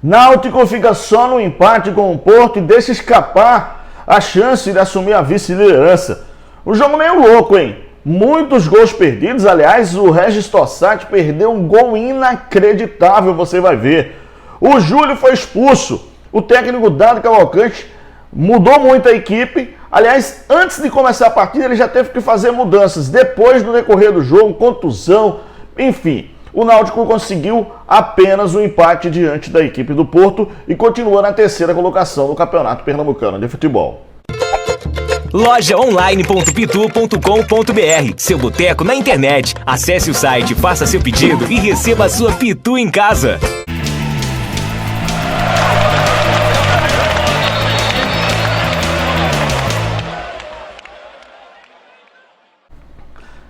Náutico fica só no empate com o Porto e deixa escapar a chance de assumir a vice-liderança. Um jogo meio louco, hein? Muitos gols perdidos. Aliás, o Regis Tossati perdeu um gol inacreditável, você vai ver. O Júlio foi expulso. O técnico Dado Cavalcante mudou muito a equipe. Aliás, antes de começar a partida, ele já teve que fazer mudanças. Depois, no decorrer do jogo, contusão, enfim. O Náutico conseguiu apenas um empate diante da equipe do Porto e continua na terceira colocação do Campeonato Pernambucano de Futebol. Lojaonline.pitu.com.br, seu boteco na internet. Acesse o site, faça seu pedido e receba a sua Pitu em casa.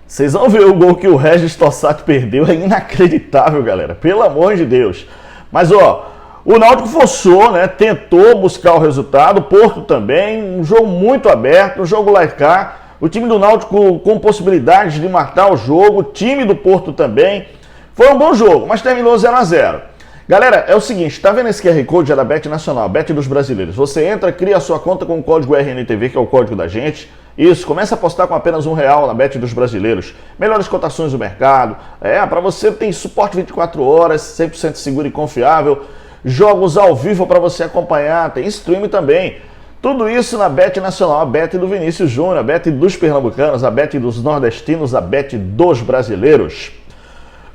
Vocês vão ver o gol que o Regis Tossati perdeu, é inacreditável, galera, pelo amor de Deus. Mas, ó, o Náutico forçou, né, tentou buscar o resultado, o Porto também, um jogo muito aberto, um jogo lá e cá. O time do Náutico com possibilidades de matar o jogo, o time do Porto também. Foi um bom jogo, mas terminou 0-0. Galera, é o seguinte, tá vendo esse QR Code da Bet Nacional, Bet dos Brasileiros? Você entra, cria a sua conta com o código RNTV, que é o código da gente. Isso, começa a apostar com apenas R$1 na Bet dos Brasileiros. Melhores cotações do mercado. Para você tem suporte 24 horas, 100% seguro e confiável. Jogos ao vivo para você acompanhar, tem stream também. Tudo isso na Bet Nacional, a Bet do Vinícius Júnior, a Bet dos pernambucanos, a Bet dos nordestinos, a Bet dos brasileiros.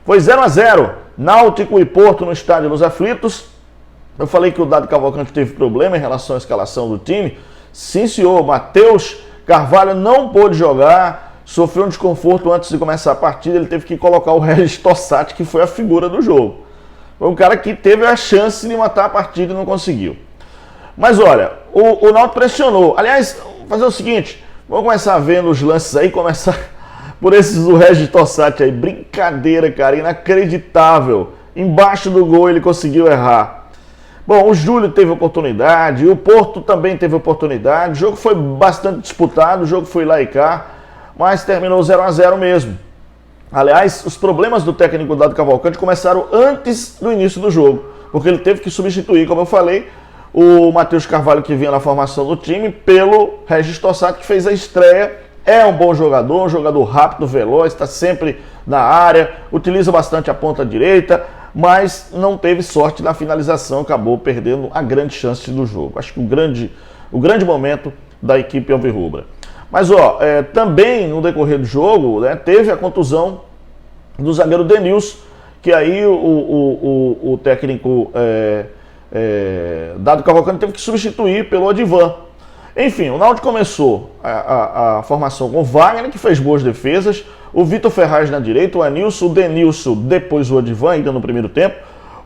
Foi 0-0, Náutico e Porto no Estádio dos Aflitos. Eu falei que o Dado Cavalcante teve problema em relação à escalação do time. Sim, senhor, Matheus Carvalho não pôde jogar, sofreu um desconforto antes de começar a partida. Ele teve que colocar o Regis Tossati, que foi a figura do jogo. Foi um cara que teve a chance de matar a partida e não conseguiu. Mas olha, o Náutico pressionou. Aliás, vou fazer o seguinte, vamos começar vendo os lances aí, começar por esses do Regis Tossati aí. Brincadeira, cara, inacreditável. Embaixo do gol ele conseguiu errar. Bom, o Júlio teve oportunidade, o Porto também teve oportunidade. O jogo foi bastante disputado, o jogo foi lá e cá, mas terminou 0-0 mesmo. Aliás, os problemas do técnico Dado Cavalcante começaram antes do início do jogo, porque ele teve que substituir, como eu falei, o Matheus Carvalho, que vinha na formação do time, pelo Regis Tossati, que fez a estreia. É um bom jogador, um jogador rápido, veloz, está sempre na área, utiliza bastante a ponta direita, mas não teve sorte na finalização, acabou perdendo a grande chance do jogo. Acho que o grande momento da equipe alvirrubra. Mas ó, também no decorrer do jogo, né, teve a contusão do zagueiro Denilson, que aí o técnico Dado Cavalcante teve que substituir pelo Odivan. Enfim, o Náutico começou a formação com o Wagner, que fez boas defesas, o Vitor Ferraz na direita, o Anilson, o Denilson, depois o Odivan, ainda no primeiro tempo,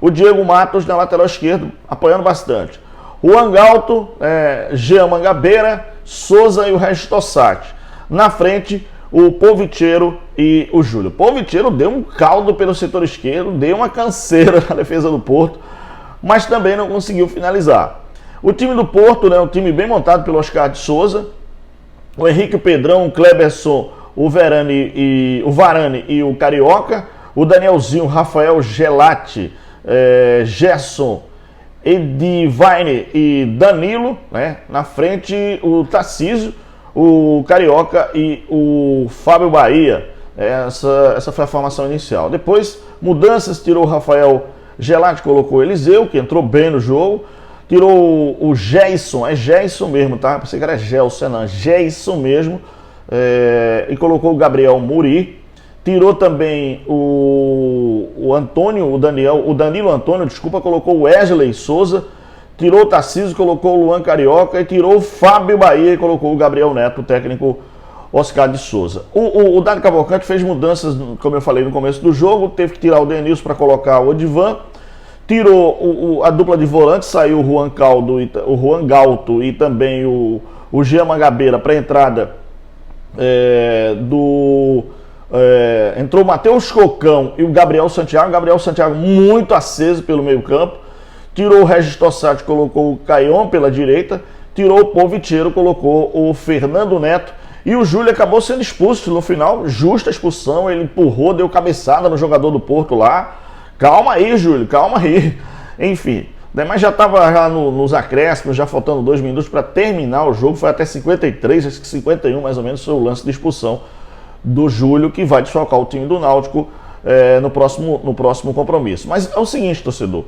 o Diego Matos na lateral esquerda, apoiando bastante. O Angalto, Jean Mangabeira, Souza e o Regis Tossati. Na frente, o Povitiero e o Júlio. O Povitiero deu um caldo pelo setor esquerdo, deu uma canseira na defesa do Porto, mas também não conseguiu finalizar. O time do Porto, né, um time bem montado pelo Oscar de Souza, o Henrique, o Pedrão, o Kleberson, o Varane e o Carioca, o Danielzinho, Rafael Gelati, Gerson, Edivine e Danilo, né? Na frente o Tarcísio, o Carioca e o Fábio Bahia. Essa foi a formação inicial. Depois, mudanças, tirou o Rafael Gelati, colocou o Eliseu, que entrou bem no jogo. Tirou o Geison, é Geison mesmo, tá? Pensei que era Gelson, não, Geison mesmo. E colocou o Gabriel Muri. Tirou também o Antônio, o Danilo Antônio, desculpa, colocou o Wesley Souza. Tirou o Tarcísio, colocou o Luan Carioca. E tirou o Fábio Bahia e colocou o Gabriel Neto, o técnico Oscar de Souza. O Dado Cavalcante fez mudanças, como eu falei no começo do jogo. Teve que tirar o Denilson para colocar o Odivan. Tirou a dupla de volantes, saiu o Juan Galto e também o Jean Mangabeira para a entrada entrou o Matheus Cocão e o Gabriel Santiago muito aceso pelo meio campo. Tirou o Regis Tossati, colocou o Caion pela direita. Tirou o Povitiero, colocou o Fernando Neto. E o Júlio acabou sendo expulso no final, justa expulsão. Ele empurrou, deu cabeçada no jogador do Porto lá. Calma aí, Júlio, calma aí. Enfim, Mas já estava já nos acréscimos, já faltando 2 minutos para terminar o jogo, foi até 53, acho que 51 mais ou menos, foi o lance de expulsão do Júlio, que vai desfalcar o time do Náutico no próximo compromisso. Mas é o seguinte, torcedor,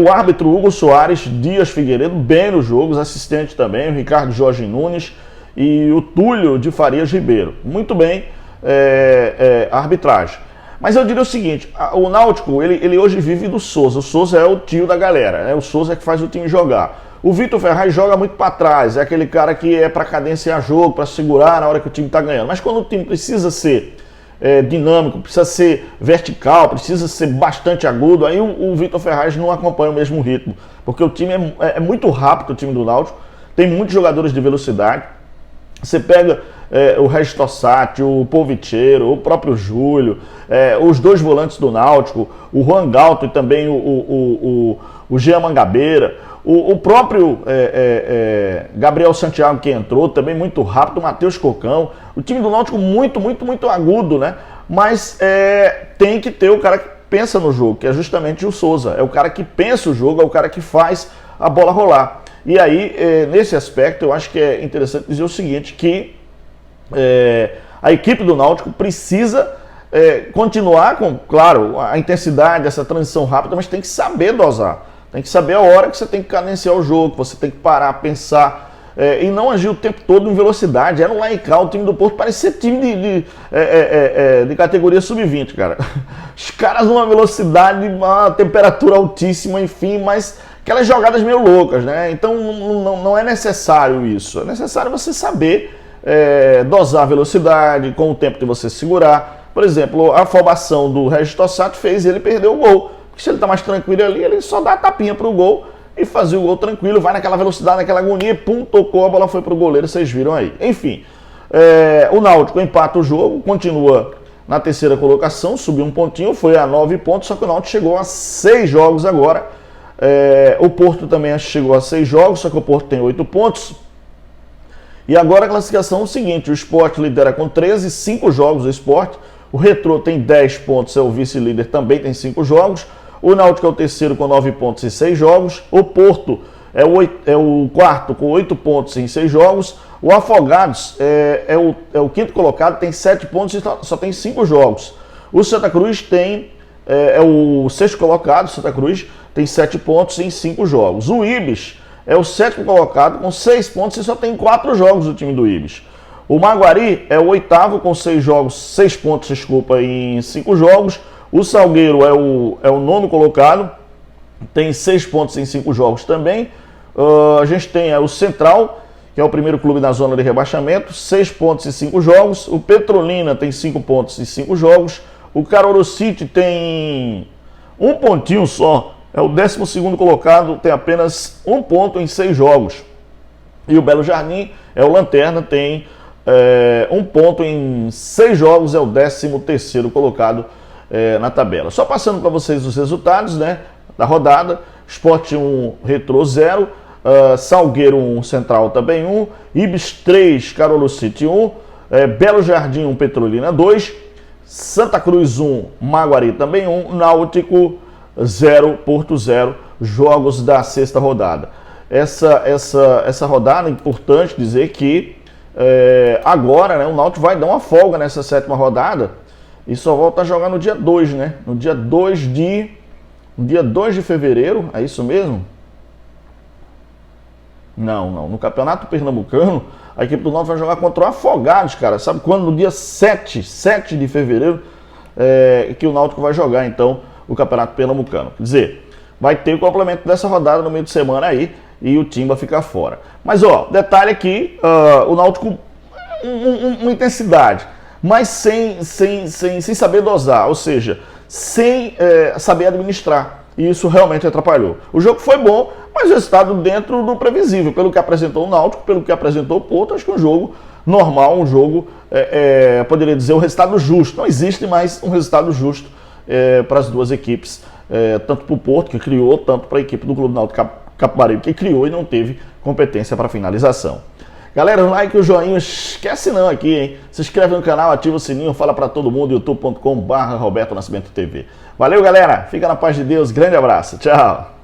o árbitro Hugo Soares Dias Figueiredo, bem nos jogos, assistente também, o Ricardo Jorge Nunes e o Túlio de Farias Ribeiro. Muito bem a arbitragem. Mas eu diria o seguinte, o Náutico, ele hoje vive do Souza. O Souza é o tio da galera, né? O Souza é que faz o time jogar. O Vitor Ferraz joga muito para trás, é aquele cara que é para cadenciar jogo, para segurar na hora que o time está ganhando. Mas quando o time precisa ser dinâmico, precisa ser vertical, precisa ser bastante agudo, aí o Vitor Ferraz não acompanha o mesmo ritmo. Porque o time é muito rápido, o time do Náutico, tem muitos jogadores de velocidade. Você pega o Regis Tossati, o Polvitiero, o próprio Júlio, os 2 volantes do Náutico, o Juan Galto e também o Jean Mangabeira, o próprio Gabriel Santiago que entrou, também muito rápido, o Matheus Cocão. O time do Náutico muito agudo, né? Mas tem que ter o cara que pensa no jogo, que é justamente o Souza. É o cara que pensa o jogo, é o cara que faz a bola rolar. E aí, nesse aspecto, eu acho que é interessante dizer o seguinte, que a equipe do Náutico precisa continuar com, claro, a intensidade, essa transição rápida, mas tem que saber dosar. Tem que saber a hora que você tem que cadenciar o jogo, que você tem que parar, pensar, e não agir o tempo todo em velocidade. Era um lá e cá, o time do Porto parecia time de categoria sub-20, cara. Os caras numa velocidade, uma temperatura altíssima, enfim, mas aquelas jogadas meio loucas, né? Então não é necessário isso. É necessário você saber dosar a velocidade, com o tempo de você segurar. Por exemplo, a afobação do Regis Tossati fez ele perder o gol. Porque se ele tá mais tranquilo ali, ele só dá a tapinha pro gol e fazia o gol tranquilo, vai naquela velocidade, naquela agonia, pum, tocou, a bola foi pro goleiro, vocês viram aí. Enfim, o Náutico empata o jogo, continua na terceira colocação, subiu um pontinho, foi a 9 pontos, só que o Náutico chegou a 6 jogos agora. O Porto também chegou a 6 jogos, só que o Porto tem 8 pontos. E agora a classificação é o seguinte, o Sport lidera com 13, 5 jogos o Sport, o Retrô tem 10 pontos, é o vice-líder, também tem 5 jogos. O Náutico é o terceiro com 9 pontos em 6 jogos. O Porto é o quarto com 8 pontos em 6 jogos. O Afogados é o quinto colocado, tem 7 pontos e só tem 5 jogos. O Santa Cruz é o sexto colocado, Santa Cruz tem 7 pontos em 5 jogos. O Ibis é o sétimo colocado com 6 pontos e só tem 4 jogos o time do Ibis. O Maguari é o oitavo com 6 pontos, em 5 jogos. O Salgueiro é o nono colocado, tem 6 pontos em 5 jogos também. A gente tem o Central, que é o primeiro clube na zona de rebaixamento, 6 pontos em 5 jogos. O Petrolina tem 5 pontos em 5 jogos. O Caroro City tem um pontinho só, é o 12º colocado, tem apenas 1 ponto em 6 jogos. E o Belo Jardim é o Lanterna, tem 1 ponto em 6 jogos, é o 13º colocado na tabela. Só passando para vocês os resultados, né, da rodada: Sport 1, Retrô 0, Salgueiro 1, Central também 1, Ibis 3, Carolo City 1, Belo Jardim 1, Petrolina 2, Santa Cruz 1, Maguari também 1, Náutico 0, Porto 0, jogos da sexta rodada. Essa rodada é importante dizer que agora, né, o Náutico vai dar uma folga nessa sétima rodada e só volta a jogar no dia 2, né? No dia 2 de fevereiro, é isso mesmo? Não. No Campeonato Pernambucano, a equipe do Náutico vai jogar contra o Afogados, cara. Sabe quando? No dia 7 de fevereiro, que o Náutico vai jogar, então, o Campeonato Pernambucano. Quer dizer, vai ter o complemento dessa rodada no meio de semana aí e o Timba ficar fora. Mas, detalhe aqui, o Náutico, uma intensidade, mas sem saber dosar, ou seja, sem saber administrar. E isso realmente atrapalhou. O jogo foi bom, mas o resultado dentro do previsível. Pelo que apresentou o Náutico, pelo que apresentou o Porto, acho que um jogo normal, um jogo, poderia dizer, um resultado justo. Não existe mais um resultado justo para as duas equipes, tanto para o Porto, que criou, tanto para a equipe do Clube Náutico Capibaribe, que criou e não teve competência para finalização. Galera, o like e o joinha, esquece não aqui, hein? Se inscreve no canal, ativa o sininho, fala para todo mundo, youtube.com/Roberto Nascimento TV. Valeu, galera. Fica na paz de Deus. Grande abraço. Tchau.